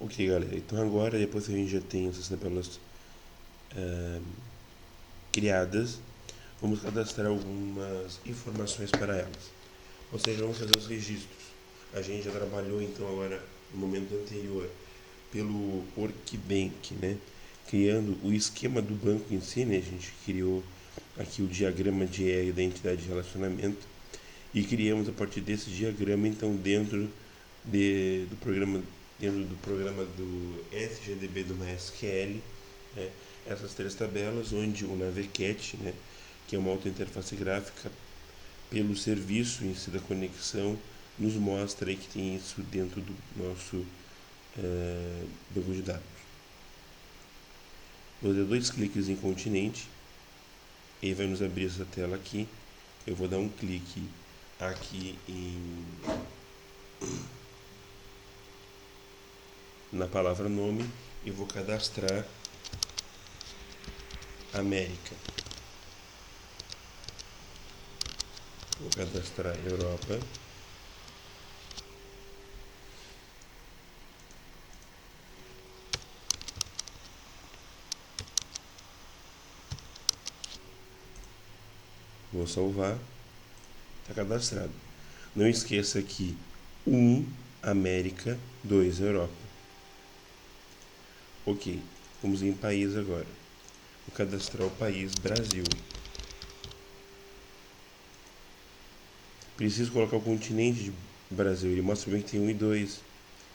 Ok, galera, então agora, depois que a gente já tem essas tabelas criadas, vamos cadastrar algumas informações para elas. Ou seja, vamos fazer os registros. A gente já trabalhou então agora, no momento anterior, pelo Workbank, né? Criando o esquema do banco em si, né? A gente criou aqui o diagrama de R da entidade de relacionamento e criamos a partir desse diagrama, então, dentro do programa do SGDB do MySQL, né, essas três tabelas, onde o Navecat, né, que é uma autointerface gráfica, pelo serviço em si da conexão, nos mostra aí que tem isso dentro do nosso banco de dados. Vou dar dois cliques em continente, e vai nos abrir essa tela aqui. Eu vou dar um clique aqui na palavra nome e vou cadastrar América. Vou cadastrar Europa. Vou salvar. Está cadastrado. Não esqueça aqui 1 América, 2 Europa. Ok, vamos em país agora. Vou cadastrar o país Brasil. Preciso colocar o continente de Brasil. Ele mostra bem que tem 1 e 2.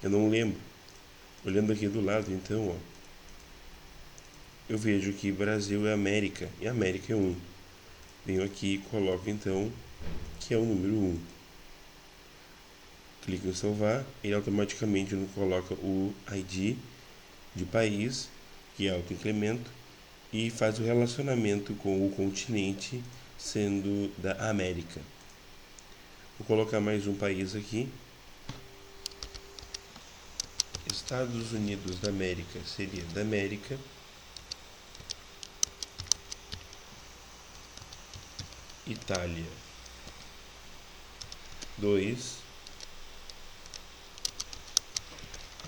Eu não lembro. Olhando aqui do lado, então, ó, eu vejo que Brasil é América e América é 1. Venho aqui e coloco então que é o número 1. Clico em salvar, ele automaticamente nos coloca o ID de país, que é auto-incremento, e faz o relacionamento com o continente sendo da América. Vou colocar mais um país aqui. Estados Unidos da América seria da América. Itália 2.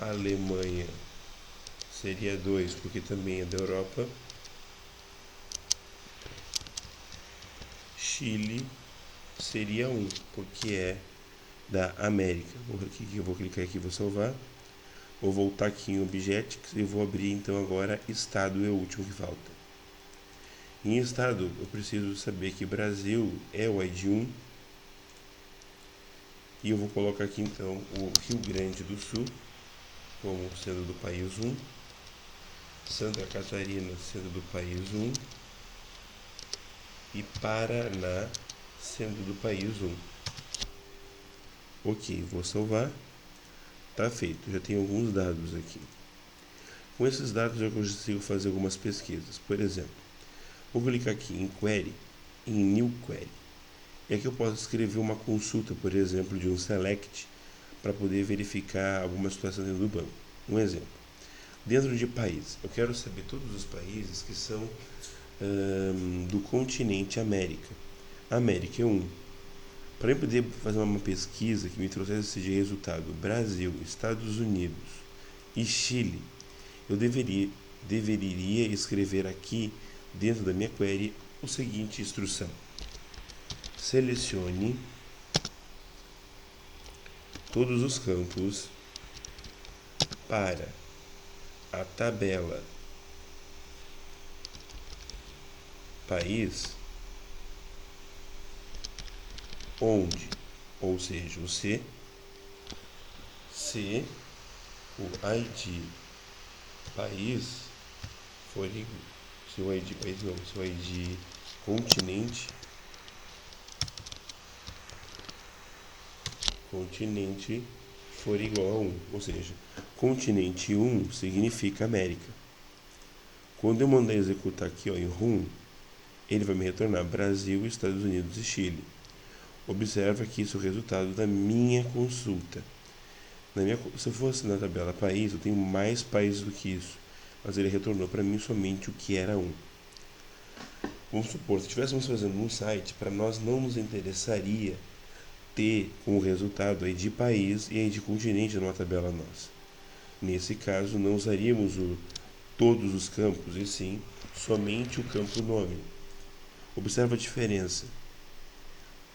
Alemanha seria 2 porque também é da Europa. Chile seria 1 porque é da América. Eu vou clicar aqui, vou salvar. Vou voltar aqui em Objects e vou abrir então agora Estado, é o último que falta. Em Estado eu preciso saber que Brasil é o ID 1 e eu vou colocar aqui então o Rio Grande do Sul como sendo do país 1, Santa Catarina sendo do país 1 e Paraná sendo do país 1. Ok, vou salvar. Tá feito, já tenho alguns dados aqui. Com esses dados eu consigo fazer algumas pesquisas. Por exemplo, vou clicar aqui em Query, em New Query. E aqui eu posso escrever uma consulta, por exemplo, de um select para poder verificar alguma situação dentro do banco. Um exemplo. Dentro de país, eu quero saber todos os países que são do continente América. América é 1. Para eu poder fazer uma pesquisa que me trouxesse de resultado Brasil, Estados Unidos e Chile, eu deveria escrever aqui dentro da minha query a seguinte instrução: selecione todos os campos para a tabela país onde, ou seja, o C, se o ID país for igual, se o ID país não, se o ID continente for igual a 1, ou seja, continente 1 significa América. Quando eu mandar executar aqui ó, em RUM, ele vai me retornar Brasil, Estados Unidos e Chile. Observa que isso é o resultado da minha consulta. Se eu fosse na tabela país, eu tenho mais países do que isso, mas ele retornou para mim somente o que era 1. Vamos supor, se estivéssemos fazendo um site, para nós não nos interessaria ter como resultado ID país e ID continente numa tabela nossa. Nesse caso, não usaríamos todos os campos, e sim somente o campo nome. Observa a diferença.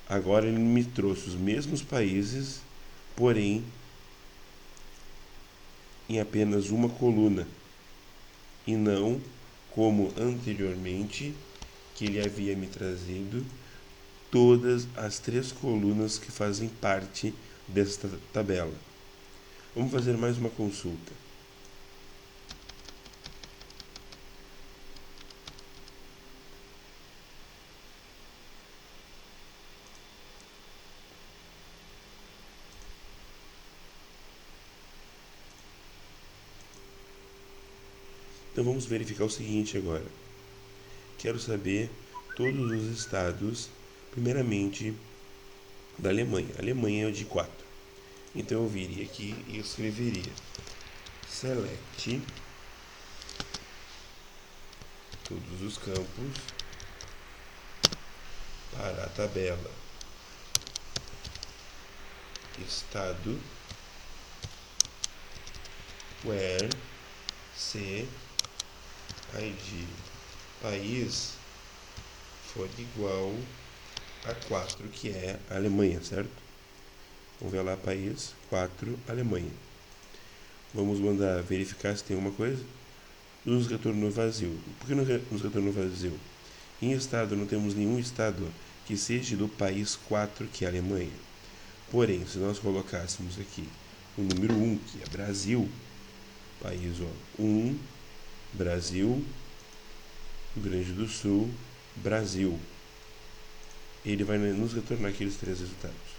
Agora ele me trouxe os mesmos países, porém em apenas uma coluna, e não como anteriormente, que ele havia me trazido todas as 3 colunas que fazem parte desta tabela. Vamos fazer mais uma consulta. Então vamos verificar o seguinte agora. Quero saber todos os estados, primeiramente da Alemanha. A Alemanha é o de 4. Então eu viria aqui e escreveria select todos os campos para a tabela estado where se id país for igual a 4, que é a Alemanha, certo? Vamos ver lá, país 4, Alemanha. Vamos mandar verificar se tem alguma coisa. Nos retornou vazio. Por que nos retornou vazio? Em estado não temos nenhum estado que seja do país 4, que é a Alemanha. Porém, se nós colocássemos aqui o número 1, que é Brasil, país 1, Brasil, Rio Grande do Sul, Brasil, ele vai nos retornar aqueles 3 resultados.